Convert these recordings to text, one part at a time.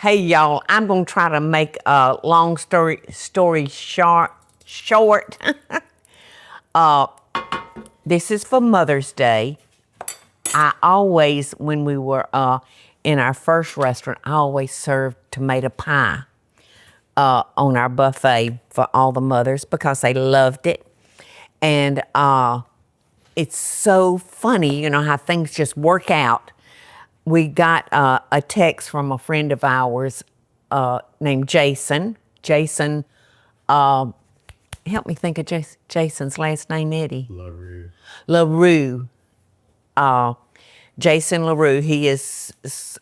Hey y'all, I'm gonna try to make a long story short. This is for Mother's Day. I always, when we were in our first restaurant, I always served tomato pie on our buffet for all the mothers because they loved it. And it's so funny, you know, how things just work out. We got a text from a friend of ours named Jason. Jason, help me think of Jason's last name, Eddie. LaRue. LaRue. Jason LaRue. He is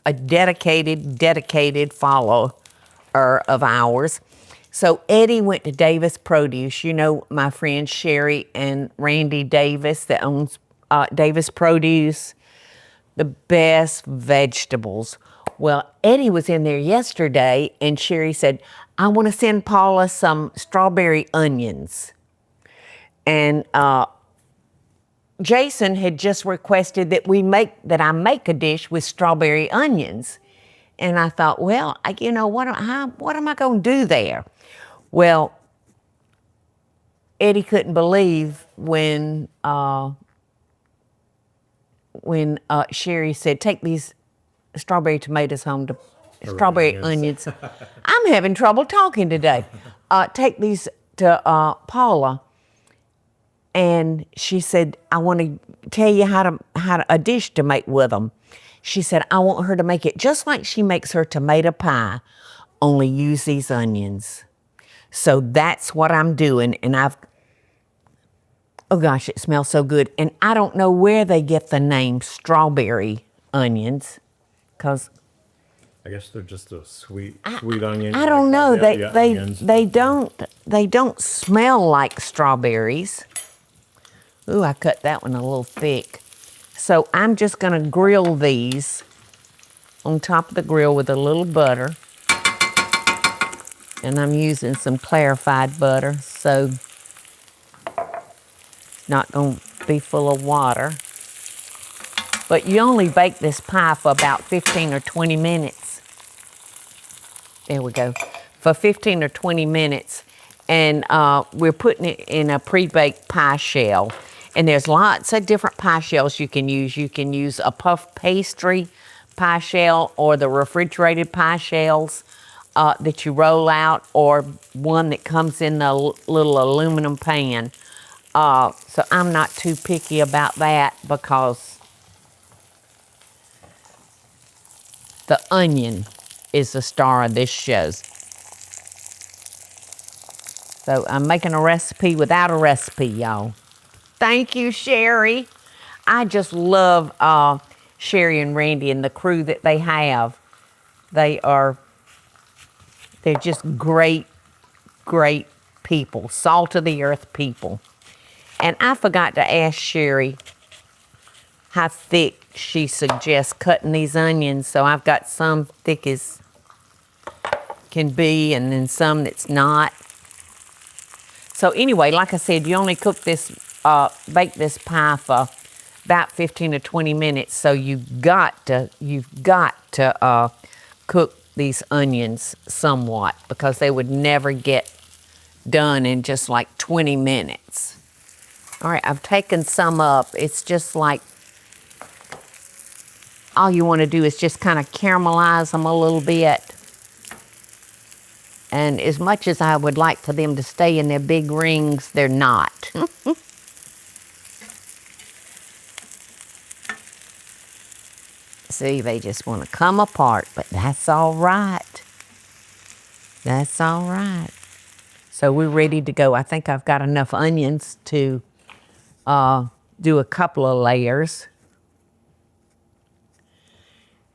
a dedicated follower of ours. So Eddie went to Davis Produce. You know my friends Sherry and Randy Davis that owns Davis Produce. The best vegetables. Well, Eddie was in there yesterday and Sherry said, I want to send Paula some strawberry onions. And Jason had just requested that I make a dish with strawberry onions. And I thought, well, you know, what am I going to do there? Well, Eddie couldn't believe when Sherry said, take these strawberry tomatoes home to strawberry onions. I'm having trouble talking today. Take these to Paula. And she said, I want to tell you how to a dish to make with them. She said, I want her to make it just like she makes her tomato pie, only use these onions. So that's what I'm doing. And oh gosh, it smells so good. And I don't know where they get the name strawberry onions, because I guess they're just a sweet onion. I don't know. They onions. don't smell like strawberries. Ooh, I cut that one a little thick. So I'm just gonna grill these on top of the grill with a little butter. And I'm using some clarified butter, so it's not gonna be full of water. But you only bake this pie for about 15 or 20 minutes. There we go. For 15 or 20 minutes. And we're putting it in a pre-baked pie shell. And there's lots of different pie shells you can use. You can use a puff pastry pie shell or the refrigerated pie shells that you roll out, or one that comes in a little aluminum pan. So I'm not too picky about that because the onion is the star of this show. So I'm making a recipe without a recipe, y'all. Thank you, Sherry. I just love Sherry and Randy and the crew that they have. They're just great people, salt of the earth people. And I forgot to ask Sherry how thick she suggests cutting these onions. So I've got some thick as can be and then some that's not. So anyway, like I said, you only bake this pie for about 15 to 20 minutes. So you've got to cook these onions somewhat because they would never get done in just like 20 minutes. All right, I've taken some up. It's just like all you want to do is just kind of caramelize them a little bit. And as much as I would like for them to stay in their big rings, they're not. See, they just want to come apart, but that's all right. That's all right. So we're ready to go. I think I've got enough onions to do a couple of layers.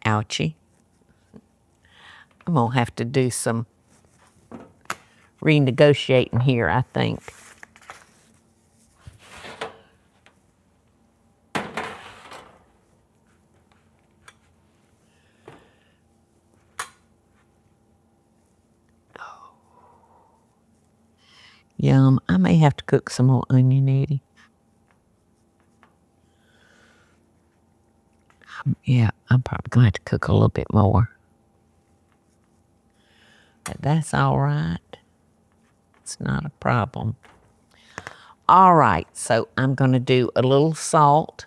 Ouchie. I'm going to have to do some renegotiating here, I think. Yum. I may have to cook some more onion, Eddie. Yeah, I'm probably going to have to cook a little bit more. That's all right. It's not a problem. All right, so I'm going to do a little salt,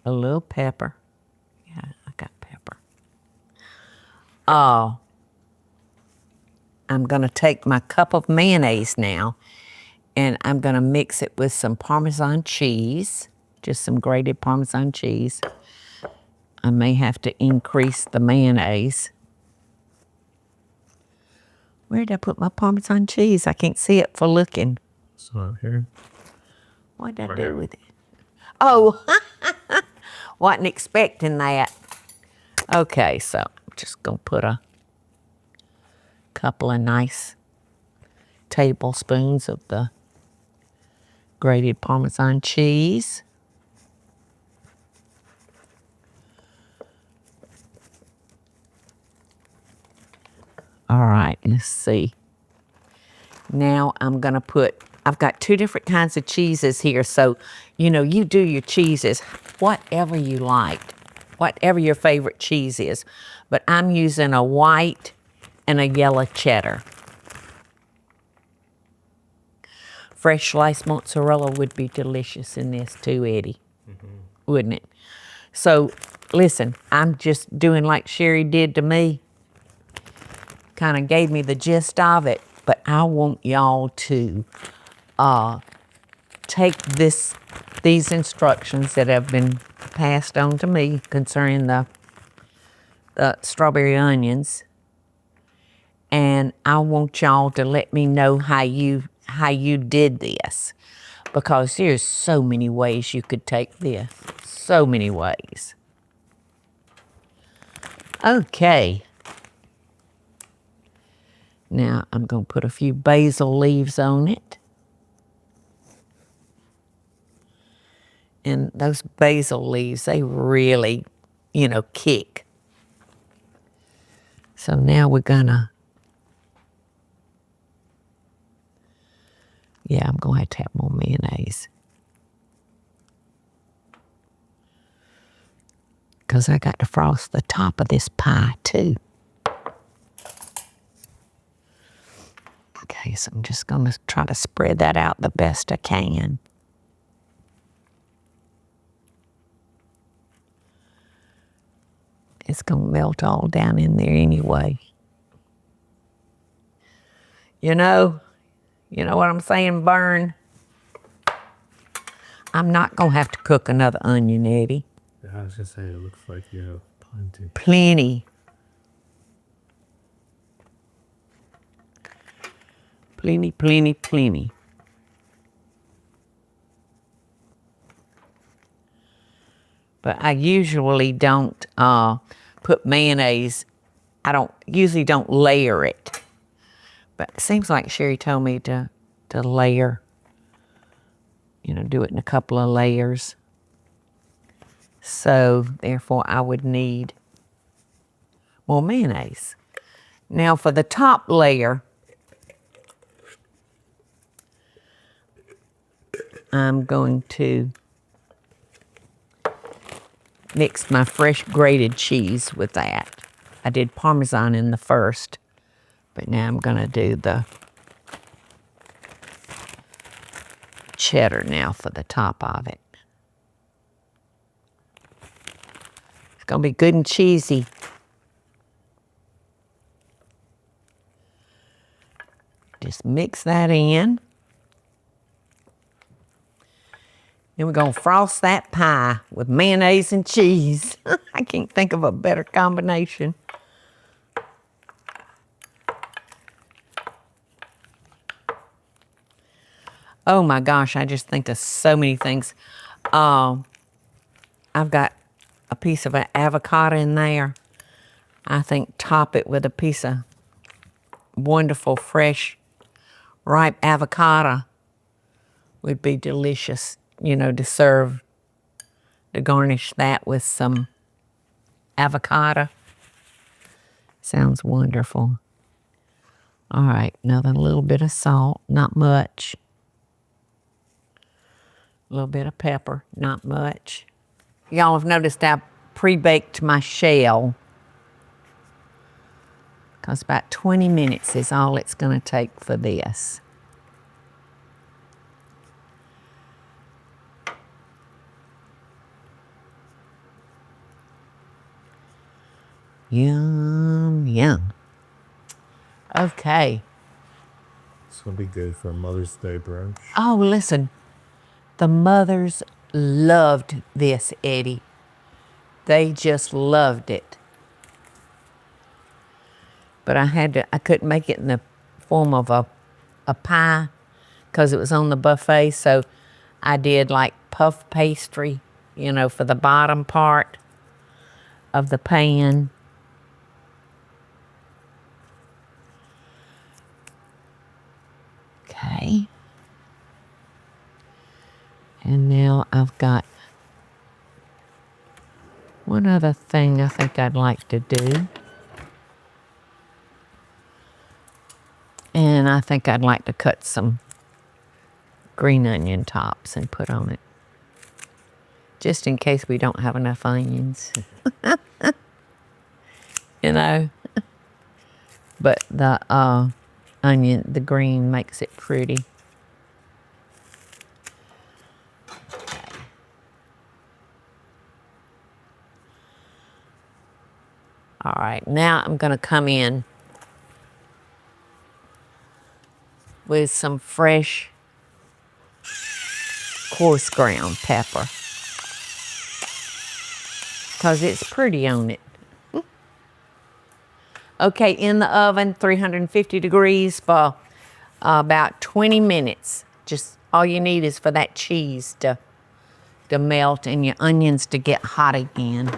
a little pepper. Yeah, I got pepper. I'm going to take my cup of mayonnaise now, and I'm going to mix it with some Parmesan cheese, just some grated Parmesan cheese. I may have to increase the mayonnaise. Where did I put my Parmesan cheese? I can't see it for looking. It's not here. What did I Right do here. with it? Oh, wasn't expecting that. Okay, so I'm just going to put a couple of nice tablespoons of the grated Parmesan cheese. All right, let's see. Now I'm going to put, I've got two different kinds of cheeses here. So, you know, you do your cheeses, whatever you like, whatever your favorite cheese is. But I'm using a white and a yellow cheddar. Fresh sliced mozzarella would be delicious in this too, Eddie, wouldn't it? So, listen, I'm just doing like Sherry did to me. Kind of gave me the gist of it, but I want y'all to take these instructions that have been passed on to me concerning the strawberry onions, and I want y'all to let me know how you did this, because there's so many ways you could take this, so many ways. Okay. Now I'm going to put a few basil leaves on it. And those basil leaves, they really, you know, kick. So now we're gonna, yeah, I'm gonna have to have more mayonnaise. Because I got to frost the top of this pie too. Okay, so I'm just gonna try to spread that out the best I can. It's gonna melt all down in there anyway. You know what I'm saying, Burn? I'm not gonna have to cook another onion, Eddie. Yeah, I was gonna say it looks like you have plenty. Plenty. Plenty, plenty, plenty. But I usually don't put mayonnaise. I usually don't layer it. But it seems like Sherry told me to layer, you know, do it in a couple of layers. So therefore I would need more mayonnaise. Now for the top layer, I'm going to mix my fresh grated cheese with that. I did Parmesan in the first, but now I'm going to do the cheddar now for the top of it. It's going to be good and cheesy. Just mix that in. Then we're going to frost that pie with mayonnaise and cheese. I can't think of a better combination. Oh my gosh, I just think of so many things. I've got a piece of an avocado in there. I think top it with a piece of wonderful, fresh, ripe avocado would be delicious, you know, to serve, to garnish that with some avocado. Sounds wonderful. All right, another little bit of salt, not much. A little bit of pepper, not much. Y'all have noticed I pre-baked my shell. because about 20 minutes is all it's going to take for this. Yum, yum. Okay. This would be good for a Mother's Day brunch. Oh, listen. The mothers loved this, Eddie. They just loved it. But I couldn't make it in the form of a pie because it was on the buffet. So I did like puff pastry, for the bottom part of the pan. Okay. And now I've got one other thing I think I'd like to do. And I think I'd like to cut some green onion tops and put on it. Just in case we don't have enough onions. But the onion, the green makes it pretty. All right, now I'm going to come in with some fresh coarse ground pepper because it's pretty on it. Okay, in the oven, 350 degrees for about 20 minutes. Just all you need is for that cheese to melt and your onions to get hot again.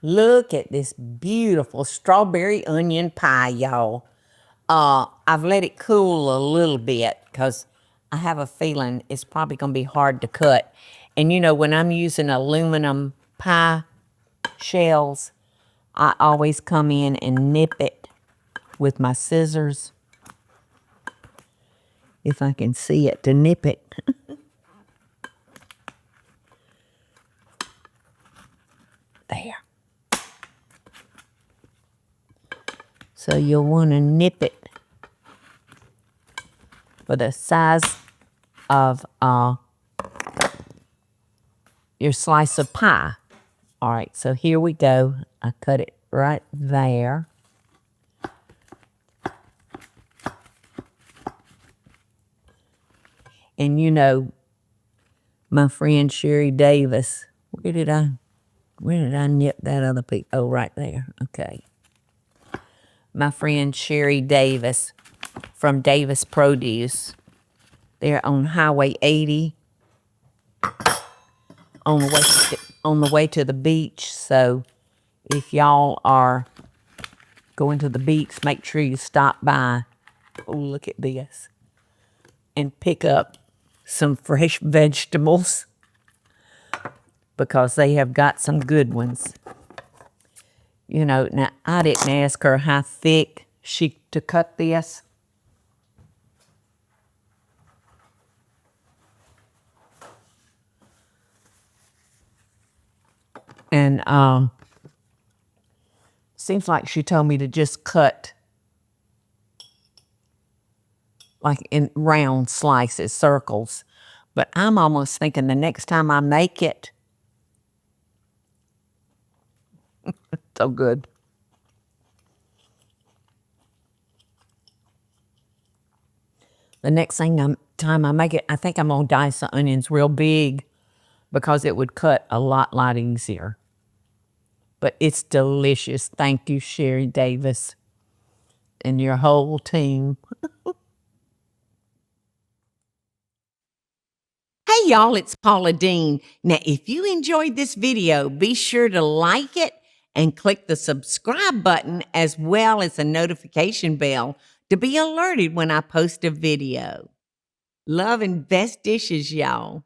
Look at this beautiful strawberry onion pie, y'all. I've let it cool a little bit because I have a feeling it's probably going to be hard to cut. And when I'm using aluminum pie shells, I always come in and nip it with my scissors. If I can see it, to nip it. There. So you'll want to nip it for the size of your slice of pie. All right, so here we go. I cut it right there. And my friend Sherry Davis, where did I nip that other piece? Oh, right there. Okay. My friend Sherry Davis from Davis Produce. They're on Highway 80 on the way to the beach. So if y'all are going to the beach, make sure you stop by. Oh, look at this. And pick up some fresh vegetables because they have got some good ones. Now I didn't ask her how thick to cut this. And seems like she told me to just cut like in round slices, circles. But I'm almost thinking the next time I make it, so good. The next time I make it, I think I'm going to dice the onions real big because it would cut a lot easier. But it's delicious. Thank you, Sherry Davis, and your whole team. Hey, y'all, it's Paula Deen. Now, if you enjoyed this video, be sure to like it and click the subscribe button as well as the notification bell to be alerted when I post a video. Love and best dishes, y'all.